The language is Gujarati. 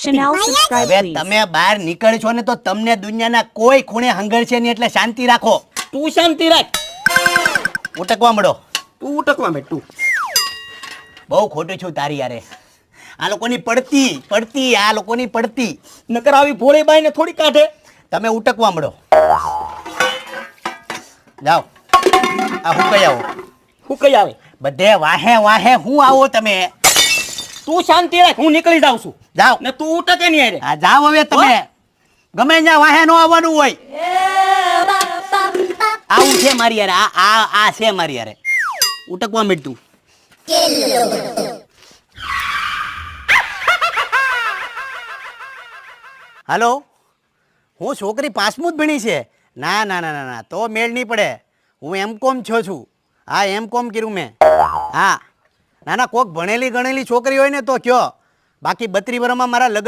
Chanel subscribe હવે please. તમે બહાર નીકળશો ને તો તમને દુનિયાના કોઈ ખૂણે હંગરશે નહીં, એટલે શાંતિ રાખો. તું શાંતિ રાખ. ઉટકવા મળો. તું ઉટકવા માંડ તું. બહુ ખોટું છું તારી યારે. આ લોકોની પડતી આ લોકોની પડતી. નકર આવી ભોળી બાઈ ને થોડી કાઢે. તમે ઉટકવા મળો. જાઓ આ હું કઈ આવો હું કઈ આવે. બધે વાહે વાહે હું આવો તમે. તું શાંતિ રાખ, હું નીકળી જાઉં છું. જાઓ ને તું ઉટકે નહીં હારે. આ જાઓ હવે તમે. ગમે ત્યાં વાહે નો આવવાનું હોય. આવું છે મારી યારે. આ છે મારી યારે. ઉટકવા માંડતું. હાલો, હું છોકરી 5મું જ ભણી છે. ના ના ના ના તો મેળ નહીં પડે. હું M.Com છું. હા M.Com કર્યું મેં. હા ના ના કોક ભણેલી ગણેલી છોકરી હોય ને તો કયો. બાકી 32 વર્ષમાં મારા લગ્ન